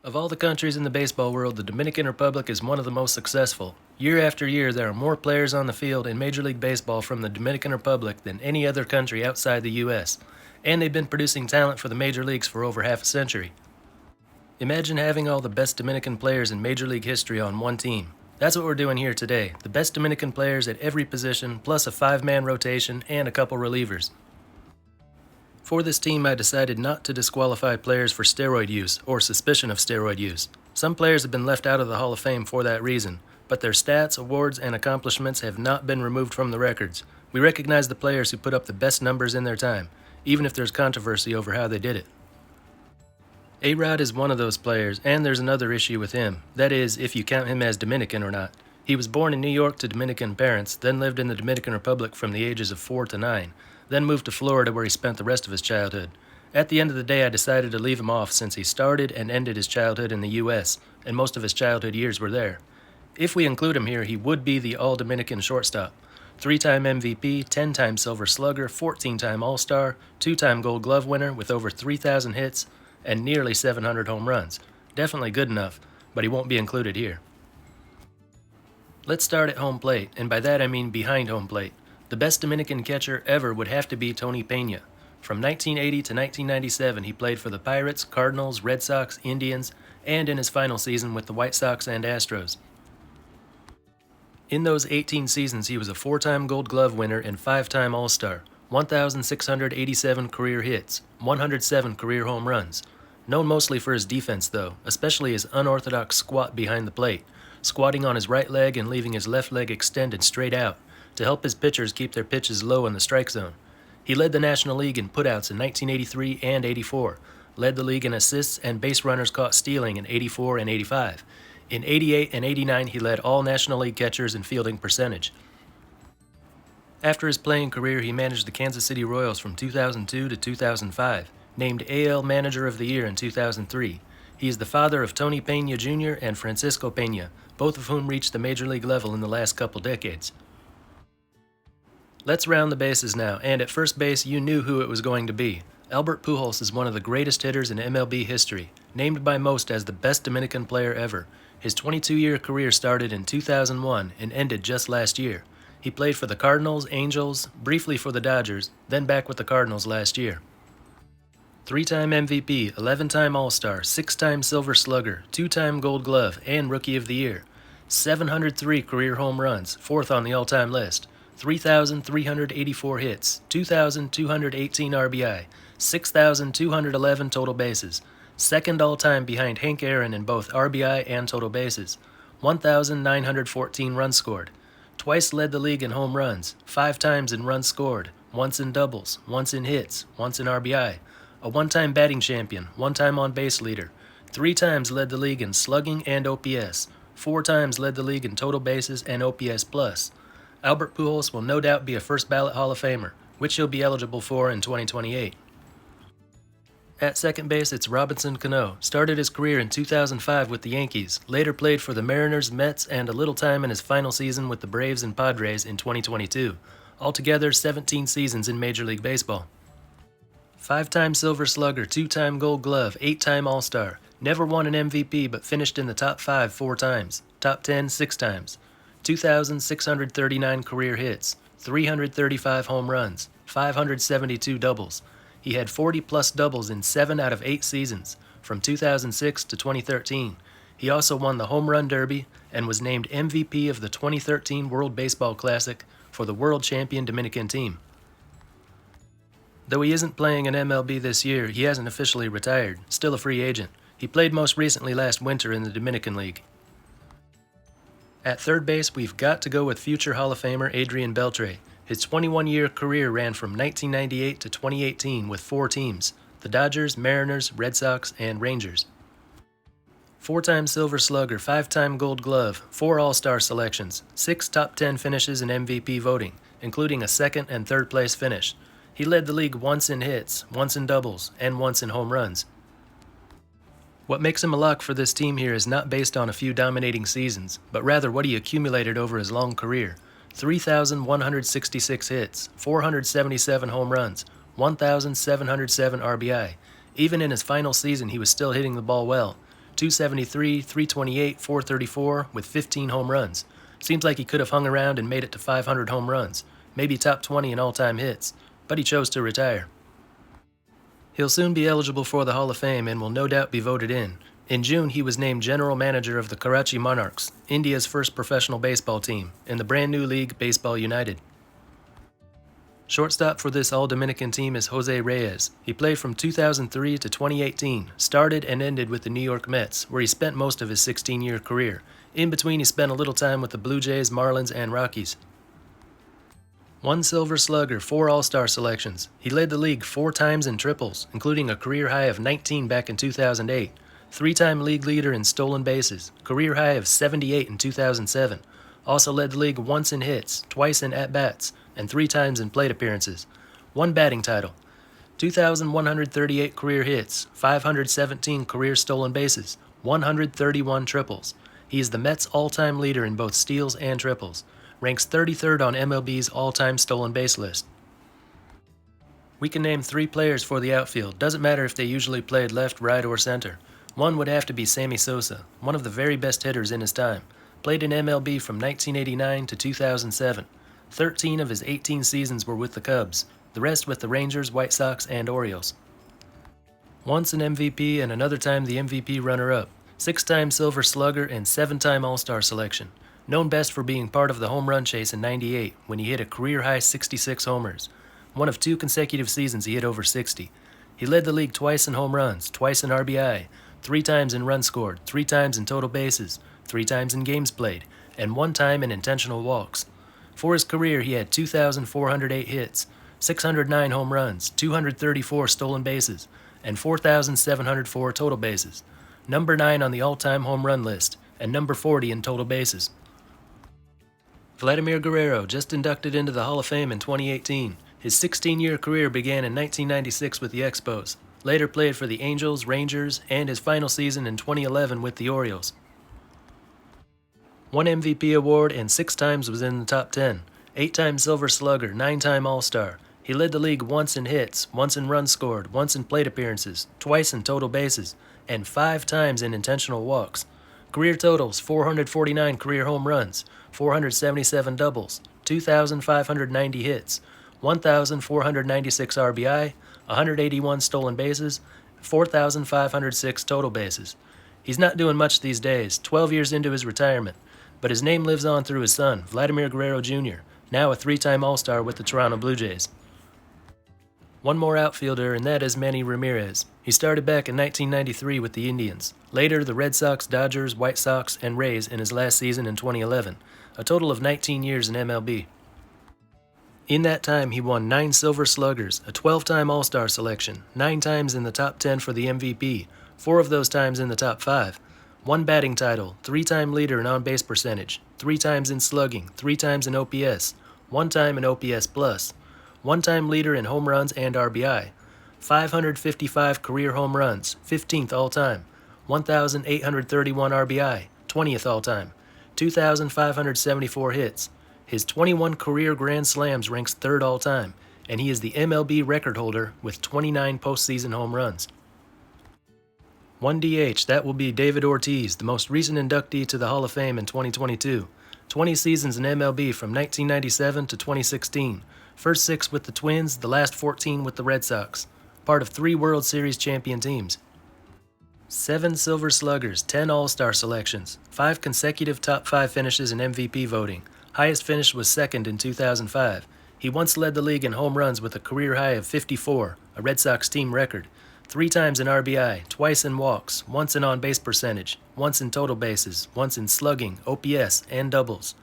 Of all the countries in the baseball world, the Dominican Republic is one of the most successful. Year after year, there are more players on the field in Major League Baseball from the Dominican Republic than any other country outside the U.S., and they've been producing talent for the major leagues for over half a century. Imagine having all the best Dominican players in Major League history on one team. That's what we're doing here today, the best Dominican players at every position, plus a 5-man rotation and a couple relievers. For this team, I decided not to disqualify players for steroid use or suspicion of steroid use. Some players have been left out of the Hall of Fame for that reason, but their stats, awards, and accomplishments have not been removed from the records. We recognize the players who put up the best numbers in their time, even if there's controversy over how they did it. A-Rod is one of those players, and there's another issue with him. That is, if you count him as Dominican or not. He was born in New York to Dominican parents, then lived in the Dominican Republic from the ages of 4 to 9. Then moved to Florida where he spent the rest of his childhood. At the end of the day, I decided to leave him off since he started and ended his childhood in the U.S., and most of his childhood years were there. If we include him here, he would be the All-Dominican shortstop. 3-time MVP, 10-time Silver Slugger, 14-time All-Star, 2-time Gold Glove winner with over 3,000 hits, and nearly 700 home runs. Definitely good enough, but he won't be included here. Let's start at home plate, and by that I mean behind home plate. The best Dominican catcher ever would have to be Tony Peña. From 1980 to 1997, he played for the Pirates, Cardinals, Red Sox, Indians, and in his final season with the White Sox and Astros. In those 18 seasons, he was a 4-time Gold Glove winner and 5-time All-Star, 1,687 career hits, 107 career home runs. Known mostly for his defense, though, especially his unorthodox squat behind the plate, squatting on his right leg and leaving his left leg extended straight out, to help his pitchers keep their pitches low in the strike zone. He led the National League in putouts in 1983 and 84, led the league in assists and base runners caught stealing in 84 and 85. In 88 and 89, he led all National League catchers in fielding percentage. After his playing career, he managed the Kansas City Royals from 2002 to 2005, named AL Manager of the Year in 2003. He is the father of Tony Peña Jr. and Francisco Peña, both of whom reached the major league level in the last couple decades. Let's round the bases now, and at first base you knew who it was going to be. Albert Pujols is one of the greatest hitters in MLB history, named by most as the best Dominican player ever. His 22-year career started in 2001 and ended just last year. He played for the Cardinals, Angels, briefly for the Dodgers, then back with the Cardinals last year. 3-time MVP, 11-time All-Star, 6-time Silver Slugger, 2-time Gold Glove, and Rookie of the Year. 703 career home runs, 4th on the all-time list. 3,384 hits, 2,218 RBI, 6,211 total bases, second all-time behind Hank Aaron in both RBI and total bases, 1,914 runs scored, twice led the league in home runs, 5 times in runs scored, once in doubles, once in hits, once in RBI, a 1-time batting champion, 1-time on-base leader, 3 times led the league in slugging and OPS, 4 times led the league in total bases and OPS+. Albert Pujols will no doubt be a first-ballot Hall of Famer, which he'll be eligible for in 2028. At second base, it's Robinson Cano. Started his career in 2005 with the Yankees, later played for the Mariners, Mets, and a little time in his final season with the Braves and Padres in 2022. Altogether, 17 seasons in Major League Baseball. 5-time Silver Slugger, 2-time Gold Glove, 8-time All-Star. Never won an MVP but finished in the top 5 4 times, top 10 6 times. 2,639 career hits, 335 home runs, 572 doubles. He had 40-plus doubles in 7 out of 8 seasons, from 2006 to 2013. He also won the Home Run Derby and was named MVP of the 2013 World Baseball Classic for the world champion Dominican team. Though he isn't playing in MLB this year, he hasn't officially retired, still a free agent. He played most recently last winter in the Dominican League. At third base, we've got to go with future Hall of Famer ADRIAN Beltre. His 21-year career ran from 1998 to 2018 with 4 teams, the Dodgers, Mariners, Red Sox, and Rangers. 4-time Silver Slugger, 5-time Gold Glove, 4 All-Star selections, 6 top 10 finishes in MVP voting, including a second and third place finish. He led the league once in hits, once in doubles, and once in home runs. What makes him a lock for this team here is not based on a few dominating seasons, but rather what he accumulated over his long career. 3,166 hits, 477 home runs, 1,707 RBI. Even in his final season, he was still hitting the ball well. 273, 328, 434 with 15 home runs. Seems like he could have hung around and made it to 500 home runs, maybe top 20 in all-time hits, but he chose to retire. He'll soon be eligible for the Hall of Fame and will no doubt be voted in. In June, he was named general manager of the Karachi Monarchs, India's first professional baseball team, in the brand new league Baseball United. Shortstop for this All-Dominican team is Jose Reyes. He played from 2003 to 2018, started and ended with the New York Mets, where he spent most of his 16-year career. In between, he spent a little time with the Blue Jays, Marlins, and Rockies. 1 Silver Slugger, 4 All-Star selections. He led the league 4 times in triples, including a career high of 19 back in 2008. 3-time league leader in stolen bases, career high of 78 in 2007. Also led the league once in hits, twice in at-bats, and 3 times in plate appearances. 1 batting title, 2,138 career hits, 517 career stolen bases, 131 triples. He is the Mets' all-time leader in both steals and triples. Ranks 33rd on MLB's all-time stolen base list. We can name 3 players for the outfield. Doesn't matter if they usually played left, right, or center. One would have to be Sammy Sosa, one of the very best hitters in his time. Played in MLB from 1989 to 2007. 13 of his 18 seasons were with the Cubs, the rest with the Rangers, White Sox, and Orioles. Once an MVP and another time the MVP runner-up. 6-time Silver Slugger and 7-time All-Star selection. Known best for being part of the home run chase in '98 when he hit a career-high 66 homers. One of 2 consecutive seasons he hit over 60. He led the league twice in home runs, twice in RBI, 3 times in runs scored, 3 times in total bases, 3 times in games played, and 1 time in intentional walks. For his career, he had 2,408 hits, 609 home runs, 234 stolen bases, and 4,704 total bases. Number 9 on the all-time home run list, and number 40 in total bases. Vladimir Guerrero, just inducted into the Hall of Fame in 2018. His 16-year career began in 1996 with the Expos. Later played for the Angels, Rangers, and his final season in 2011 with the Orioles. 1 MVP award and 6 times was in the top 10. 8-time Silver Slugger, 9-time All-Star. He led the league once in hits, once in runs scored, once in plate appearances, twice in total bases, and 5 times in intentional walks. Career totals: 449 career home runs, 477 doubles, 2,590 hits, 1,496 RBI, 181 stolen bases, 4,506 total bases. He's not doing much these days, 12 years into his retirement, but his name lives on through his son, Vladimir Guerrero Jr., now a 3-time All-Star with the Toronto Blue Jays. 1 more outfielder, and that is Manny Ramirez. He started back in 1993 with the Indians. Later, the Red Sox, Dodgers, White Sox, and Reyes in his last season in 2011. A total of 19 years in MLB. In that time, he won 9 Silver Sluggers, a 12-time All-Star selection, 9 times in the top 10 for the MVP, 4 of those times in the top 5. 1 batting title, 3-time leader in on-base percentage, 3 times in slugging, 3 times in OPS, 1 time in OPS+, 1-time leader in home runs and RBI, 555 career home runs, 15th all-time, 1,831 RBI, 20th all-time, 2,574 hits. His 21 career Grand Slams ranks 3rd all-time, and he is the MLB record holder with 29 postseason home runs. 1 DH, that will be David Ortiz, the most recent inductee to the Hall of Fame in 2022. 20 seasons in MLB from 1997 to 2016. First 6 with the Twins, the last 14 with the Red Sox. Part of 3 World Series champion teams. 7 Silver Sluggers, 10 All-Star selections, 5 consecutive top 5 finishes in MVP voting. Highest finish was 2nd in 2005. He once led the league in home runs with a career high of 54, a Red Sox team record. 3 times in RBI, twice in walks, once in on-base percentage, once in total bases, once in slugging, OPS, and doubles.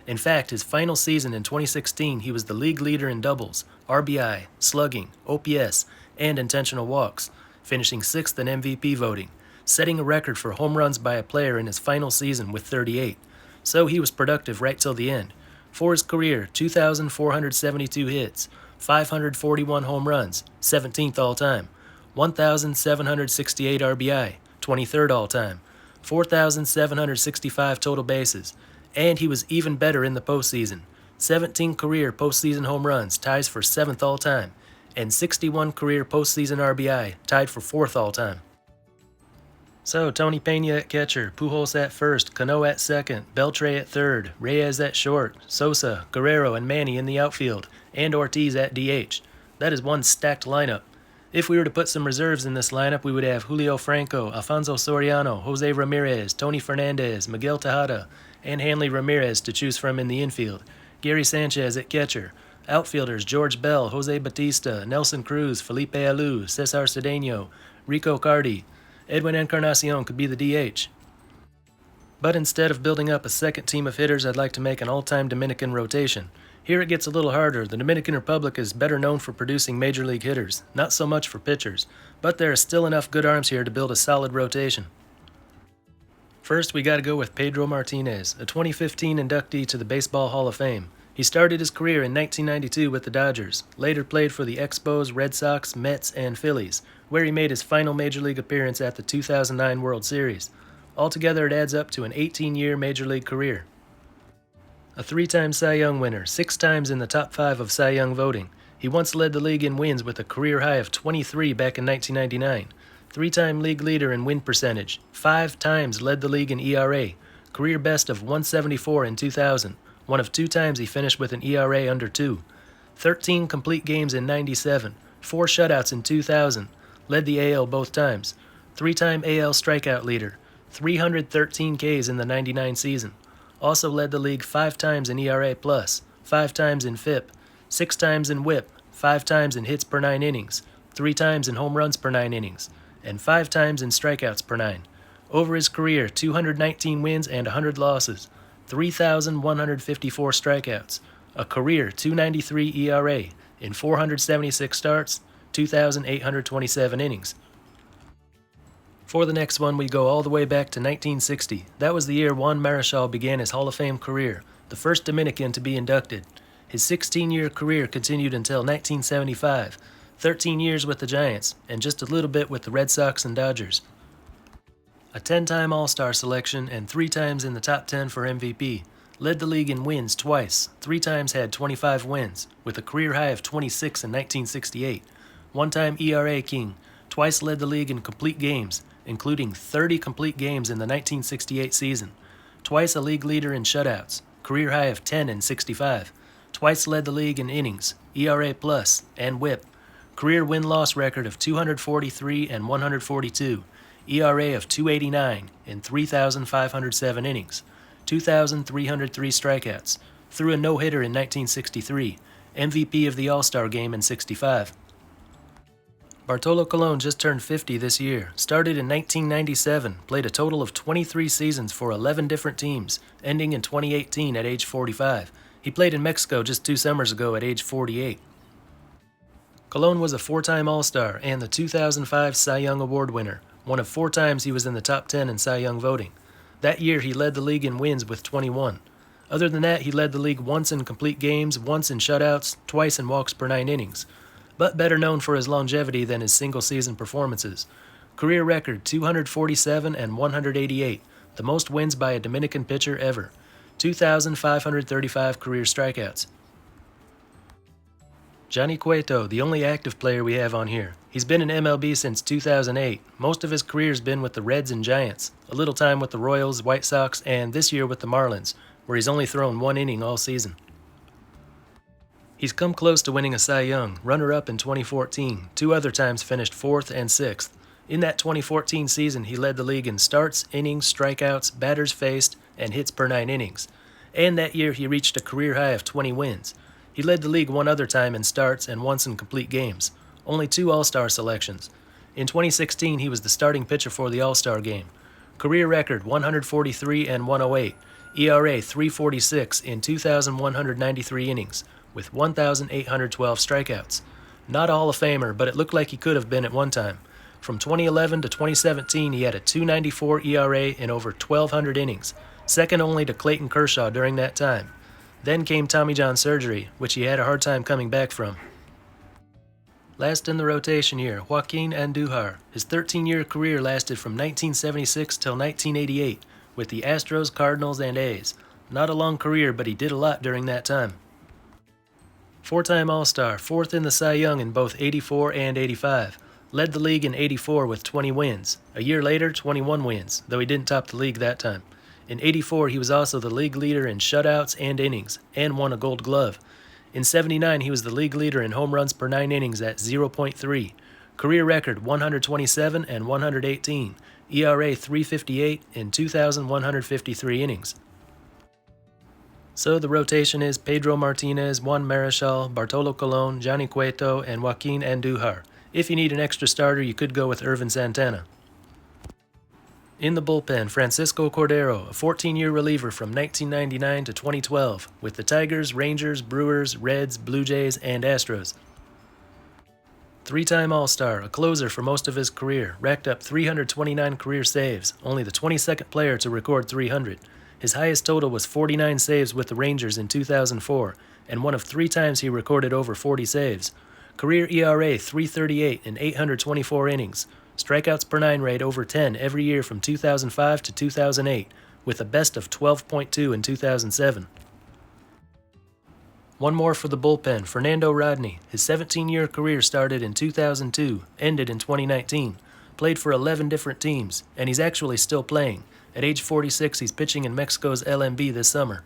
In fact, his final season in 2016, he was the league leader in doubles, RBI, slugging, OPS, and intentional walks, finishing 6th in MVP voting, setting a record for home runs by a player in his final season with 38. So he was productive right till the end. For his career, 2,472 hits, 541 home runs, 17th all-time, 1,768 RBI, 23rd all-time, 4,765 total bases, and he was even better in the postseason. 17 career postseason home runs, ties for 7th all-time, and 61 career postseason RBI, tied for 4th all-time. So, Tony Pena at catcher, Pujols at first, CANO at second, BELTRE at third, REYES at short, SOSA, GUERRERO, and MANNY in the outfield, and ORTIZ at DH. That is one stacked lineup. If we were to put some reserves in this lineup, we would have Julio Franco, Alfonso Soriano, Jose Ramirez, Tony Fernandez, Miguel Tejada, and Hanley Ramirez to choose from in the infield, Gary Sanchez at catcher, outfielders George Bell, Jose Batista, Nelson Cruz, Felipe Alou, Cesar Cedeno, Rico Cardi. Edwin Encarnacion could be the DH. But instead of building up a second team of hitters, I'd like to make an all-time Dominican rotation. Here it gets a little harder. The Dominican Republic is better known for producing major league hitters, not so much for pitchers, but there are still enough good arms here to build a solid rotation. First, we gotta go with Pedro Martinez, a 2015 inductee to the Baseball Hall of Fame. He started his career in 1992 with the Dodgers, later played for the Expos, Red Sox, Mets, and Phillies, where he made his final major league appearance at the 2009 World Series. Altogether, it adds up to an 18-year major league career. A 3-time Cy Young winner, 6 times in the top 5 of Cy Young voting. He once led the league in wins with a career high of 23 back in 1999. 3-time league leader in win percentage, 5 times led the league in ERA, career best of 174 in 2000. One of 2 times he finished with an ERA under 2. 13 complete games in 97, 4 shutouts in 2000, led the AL both times. 3-time AL strikeout leader, 313 Ks in the 99 season. Also led the league 5 times in ERA+, 5 times in FIP, 6 times in WHIP, 5 times in hits per 9 innings, 3 times in home runs per 9 innings, and 5 times in strikeouts per 9. Over his career, 219 wins and 100 losses, 3,154 strikeouts, a career .293 ERA in 476 starts, 2,827 innings. For the next one, we go all the way back to 1960. That was the year Juan Marichal began his Hall of Fame career, the first Dominican to be inducted. His 16-year career continued until 1975, 13 years with the Giants, and just a little bit with the Red Sox and Dodgers. A 10-time All-Star selection and 3 times in the top 10 for MVP. Led the league in wins twice, 3 times had 25 wins, with a career high of 26 in 1968. 1-time ERA king, twice led the league in complete games, including 30 complete games in the 1968 season. Twice a league leader in shutouts, career high of 10 in 65. Twice led the league in innings, ERA+, and WHIP. Career win-loss record of 243 and 142. ERA of 289 in 3,507 innings, 2,303 strikeouts, threw a no-hitter in 1963, MVP of the All-Star Game in 65. Bartolo Colon just turned 50 this year, started in 1997, played a total of 23 seasons for 11 different teams, ending in 2018 at age 45. He played in Mexico just 2 summers ago at age 48. Colon was a 4-time All-Star and the 2005 Cy Young Award winner. One of 4 times he was in the top 10 in Cy Young voting. That year he led the league in wins with 21. Other than that, he led the league once in complete games, once in shutouts, twice in walks per 9 innings. But better known for his longevity than his single-season performances. Career record 247 and 188, the most wins by a Dominican pitcher ever. 2,535 career strikeouts. Johnny Cueto, the only active player we have on here. He's been in MLB since 2008. Most of his career's been with the Reds and Giants, a little time with the Royals, White Sox, and this year with the Marlins, where he's only thrown 1 inning all season. He's come close to winning a Cy Young, runner-up in 2014, 2 other times finished 4th and 6th. In that 2014 season, he led the league in starts, innings, strikeouts, batters faced, and hits per 9 innings. And that year he reached a career high of 20 wins. He led the league 1 other time in starts and once in complete games. Only 2 All-Star selections. In 2016, he was the starting pitcher for the All-Star game. Career record 143 and 108. ERA 346 in 2,193 innings, with 1,812 strikeouts. Not a Hall of Famer, but it looked like he could have been at one time. From 2011 to 2017, he had a 2.94 ERA in over 1,200 innings, second only to Clayton Kershaw during that time. Then came Tommy John surgery, which he had a hard time coming back from. Last in the rotation here, JOAQUIN ANDUJAR. His 13-year career lasted from 1976 till 1988 with the Astros, Cardinals, and A's. Not a long career, but he did a lot during that time. 4-time All-Star, 4th in the Cy Young in both 84 and 85. Led the league in '84 with 20 wins. A year later, 21 wins, though he didn't top the league that time. In '84, he was also the league leader in shutouts and innings, and won a Gold Glove. In '79, he was the league leader in home runs per 9 innings at 0.3. Career record 127 and 118. ERA 3.58 in 2,153 innings. So the rotation is Pedro Martinez, Juan Marichal, Bartolo Colon, Johnny Cueto, and Joaquin Andujar. If you need an extra starter, you could go with Irvin Santana. In the bullpen, Francisco Cordero, a 14-year reliever from 1999 to 2012, with the Tigers, Rangers, Brewers, Reds, Blue Jays, and Astros. Three-time All-Star, a closer for most of his career, racked up 329 career saves, only the 22nd player to record 300. His highest total was 49 saves with the Rangers in 2004, and one of 3 times he recorded over 40 saves. Career ERA 3.38 in 824 innings. Strikeouts per 9 rate over 10 every year from 2005 to 2008, with a best of 12.2 in 2007. One more for the bullpen, Fernando Rodney. His 17-year career started in 2002, ended in 2019. Played for 11 different teams, and he's actually still playing. At age 46, he's pitching in Mexico's LMB this summer.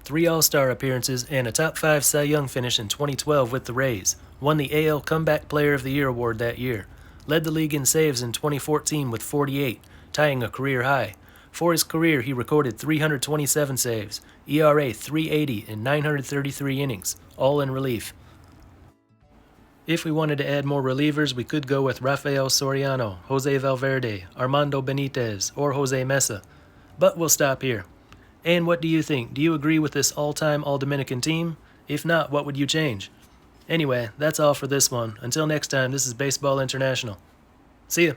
3 All-Star appearances and a top 5 Cy Young finish in 2012 with the Reyes. Won the AL Comeback Player of the Year award that year. Led the league in saves in 2014 with 48, tying a career high. For his career, he recorded 327 saves, ERA 3.80 in 933 innings, all in relief. If we wanted to add more relievers, we could go with Rafael Soriano, Jose Valverde, Armando Benitez, or Jose Mesa. But we'll stop here. And what do you think? Do you agree with this all-time All-Dominican team? If not, what would you change? Anyway, that's all for this one. Until next time, this is Baseball International. See ya!